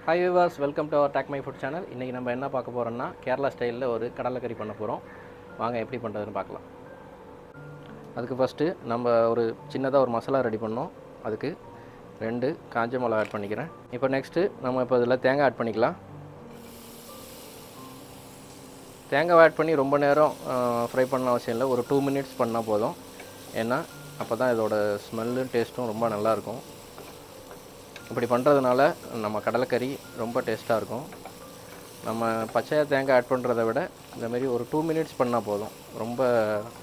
Hi viewers, welcome to our Tack My Food channel. இன்னைக்கு நம்ம என்ன பார்க்க போறோம்னா கேரளா ஸ்டைல்ல ஒரு கடலை கறி பண்ண போறோம். வாங்க எப்படி பண்றதுன்னு பார்க்கலாம். அதுக்கு ஃபர்ஸ்ட் நம்ம ஒரு சின்னதா ஒரு மசாலா ரெடி பண்ணோம். அதுக்கு 2 காஞ்ச மிளகாய் ஆட் பண்ணிக்கிறேன். இப்போ நெக்ஸ்ட் நம்ம இதல தேங்காய் ஆட் பண்ணிக்கலாம். தேங்காய் ஆட் பண்ணி ரொம்ப நேரம் ஃப்ரை பண்ண அவசியம் இல்லை. ஒரு 2 மினிட்ஸ் பண்ணா போதும். ஏன்னா அப்பதான் இதோட ஸ்மெல்லும் டேஸ்டும் ரொம்ப நல்லா இருக்கும். இப்படி பண்றதுனால நம்ம கடலை கறி ரொம்ப டேஸ்டா இருக்கும். நம்ம பச்சையா தேங்காய் ஆட் பண்றதை விட இந்த மாதிரி ஒரு 2 மினிட்ஸ் பண்ணா போதும். ரொம்ப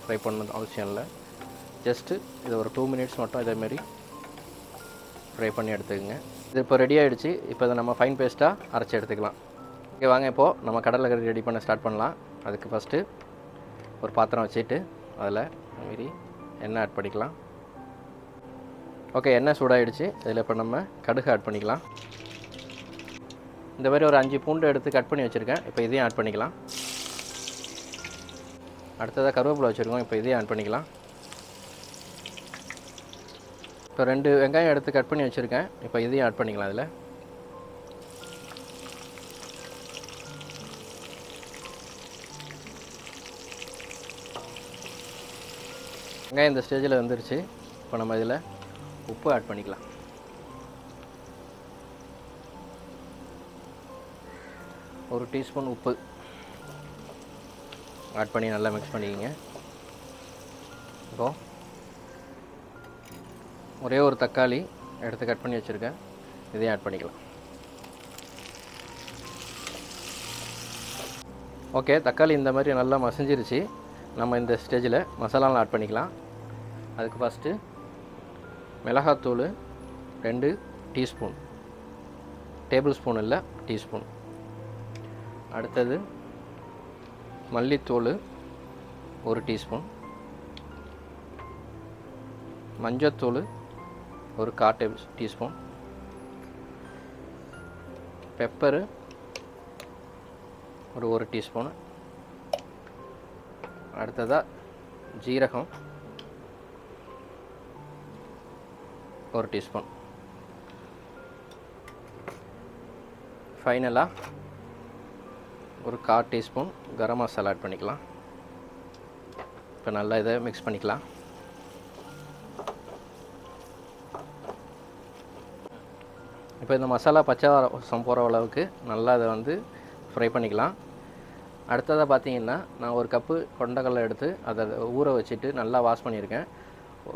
ஃப்ரை பண்ணணும் அவசியம் இல்லை. ஜஸ்ட் இது ஒரு 2 மினிட்ஸ் மட்டும் இதே மாதிரி ஃப்ரை பண்ணி எடுத்துக்கங்க. இது இப்போ ரெடி ஆயிடுச்சு. இப்போ இத நம்ம ஃபைன் பேஸ்டா அரைச்சு எடுத்துக்கலாம். ஓகே வாங்க இப்போ நம்ம கடலை கறி ரெடி பண்ண ஸ்டார்ட் பண்ணலாம். அதுக்கு ஃபர்ஸ்ட் ஒரு பாத்திரம் வச்சிட்டு அதுல இந்த மாதிரி எண்ணெய் ஆட் பண்ணிக்கலாம். ஓகே எண்ணெய் சூடாயிடுச்சு. இதில் இப்போ நம்ம கடுகு ஆட் பண்ணிக்கலாம். இந்த மாதிரி ஒரு 5 பூண்டு எடுத்து கட் பண்ணி வச்சுருக்கேன். இப்போ இதையும் ஆட் பண்ணிக்கலாம். அடுத்ததாக கருவேப்பிலை வச்சுருக்கோம். இப்போ இதையும் ஆட் பண்ணிக்கலாம். இப்போ 2 வெங்காயம் எடுத்து கட் பண்ணி வச்சுருக்கேன். இப்போ இதையும் ஆட் பண்ணிக்கலாம். இதில் வெங்காயம் இந்த ஸ்டேஜில் வந்துருச்சு. இப்போ நம்ம இதில் உப்பு ஆட் பண்ணிக்கலாம். ஒரு டீஸ்பூன் உப்பு ஆட் பண்ணி நல்லா மிக்ஸ் பண்ணிக்கங்க. இப்போ ஒரே ஒரு தக்காளி எடுத்து கட் பண்ணி வச்சுருக்கேன். இதையும் ஆட் பண்ணிக்கலாம். ஓகே தக்காளி இந்த மாதிரி நல்லா மசிஞ்சிருச்சு. நம்ம இந்த ஸ்டேஜில் மசாலாலாம் ஆட் பண்ணிக்கலாம். அதுக்கு ஃபஸ்ட்டு மிளகாத்தூள் 2 டீஸ்பூன், டேபிள் ஸ்பூன் இல்லை டீஸ்பூன். அடுத்தது மல்லித்தூள் 1 டீஸ்பூன், மஞ்சத்தூள் ஒரு 1/4 டீஸ்பூன், பெப்பரு ஒரு 1 டீஸ்பூன். அடுத்ததாக ஜீரகம் 1 டீஸ்பூன். ஃபைனலாக ஒரு 1/4 டீஸ்பூன் கரம் மசாலா ஆட் பண்ணிக்கலாம். இப்போ நல்லா இதை மிக்ஸ் பண்ணிக்கலாம். இப்போ இந்த மசாலா பச்சை வாசம் போகிற அளவுக்கு நல்லா இதை வந்து ஃப்ரை பண்ணிக்கலாம். அடுத்ததாக பார்த்தீங்கன்னா நான் ஒரு கப்பு கொண்டக்கடலை எடுத்து அதை ஊற வச்சுட்டு நல்லா வாஷ் பண்ணியிருக்கேன்.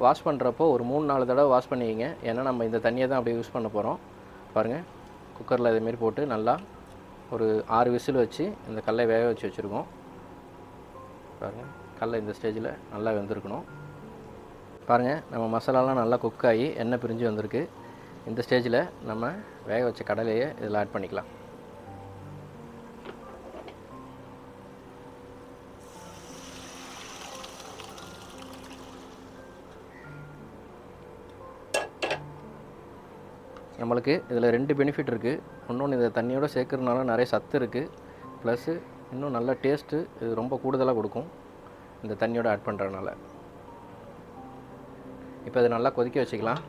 வாஷ் பண்ணுறப்போ ஒரு 3-4 தடவை வாஷ் பண்ணிக்கிங்க. ஏன்னா நம்ம இந்த தண்ணியை தான் அப்படியே யூஸ் பண்ண போகிறோம். பாருங்கள் குக்கரில் இதேமாரி போட்டு நல்லா ஒரு 6 விசில் வச்சு இந்த கடலை வேக வச்சு வச்சுருக்கோம். பாருங்கள் கடலை இந்த ஸ்டேஜில் நல்லா வெந்திருக்கணும். பாருங்கள் நம்ம மசாலாலாம் நல்லா குக் ஆகி எண்ணெய் பிரிஞ்சு வந்திருக்கு. இந்த ஸ்டேஜில் நம்ம வேக வச்ச கடலையை இதில் ஆட் பண்ணிக்கலாம். நம்மளுக்கு இதில் 2 பெனிஃபிட் இருக்குது. இன்னொன்று இதை தண்ணியோடு சேர்க்கறதுனால நிறைய சத்து இருக்குது. ப்ளஸ்ஸு இன்னும் நல்ல டேஸ்ட்டு இது ரொம்ப கூடுதலாக கொடுக்கும் இந்த தண்ணியோடு ஆட் பண்ணுறதுனால. இப்போ இதை நல்லா கொதிக்க வச்சுக்கலாம்.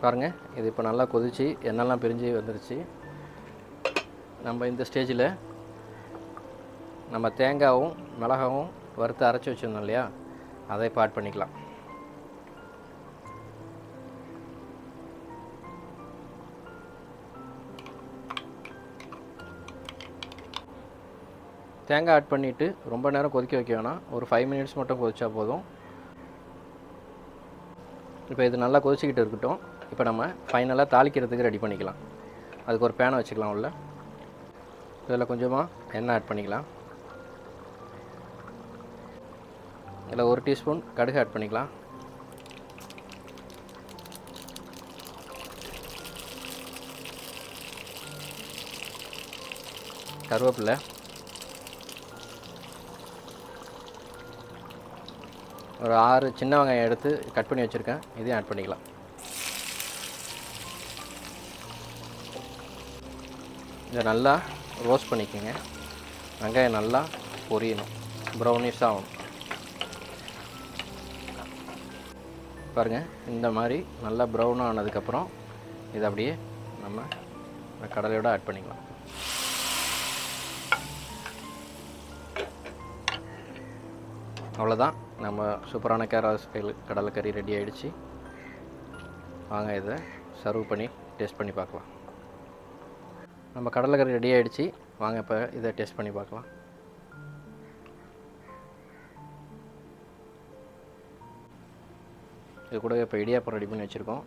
பாருங்கள் இது இப்போ நல்லா கொதித்து எண்ணெய்லாம் பிரிஞ்சு வந்துருச்சு. நம்ம இந்த ஸ்டேஜில் நம்ம தேங்காயும் மிளகாவும் வறுத்து அரைச்சி வச்சுருந்தோம் இல்லையா, அதை இப்போ ஆட் பண்ணிக்கலாம். தேங்காய் ஆட் பண்ணிவிட்டு ரொம்ப நேரம் கொதிக்க வைக்க வேணாம். ஒரு 5 மினிட்ஸ் மட்டும் கொதிச்சா போதும். இப்போ இது நல்லா கொதிச்சிக்கிட்டு இருக்கட்டும். இப்போ நம்ம ஃபைனலாக தாளிக்கிறதுக்கு ரெடி பண்ணிக்கலாம். அதுக்கு ஒரு பேனை வச்சுக்கலாம். உள்ள இதில் கொஞ்சமாக எண்ணெய் ஆட் பண்ணிக்கலாம். இதில் 1 டீஸ்பூன் கடுகு ஆட் பண்ணிக்கலாம். கருவேப்பிலை, ஒரு 6 சின்ன வெங்காயம் எடுத்து கட் பண்ணி வச்சுருக்கேன். இதையும் ஆட் பண்ணிக்கலாம். இதை நல்லா ரோஸ்ட் பண்ணிக்கோங்க. வெங்காயம் நல்லா பொரியணும், ப்ரௌனிஷாக ஆகணும். பாருங்கள், இந்த மாதிரி நல்லா ப்ரௌனாக ஆனதுக்கப்புறம் இதை அப்படியே நம்ம இந்த கடலையோடு ஆட் பண்ணிக்கலாம். அவ்வளோதான், நம்ம சூப்பரான கேரளா ஸ்டைல் கடலைக்கறி ரெடி ஆகிடுச்சு. வாங்க இதை சர்வ் பண்ணி டேஸ்ட் பண்ணி பார்க்கலாம். நம்ம கடலைக்கறி ரெடி ஆகிடுச்சு. வாங்க இப்போ இதை டேஸ்ட் பண்ணி பார்க்கலாம். இது கூட இப்போ இடியாப்பம் ரெடி பண்ணி வச்சுருக்கோம்.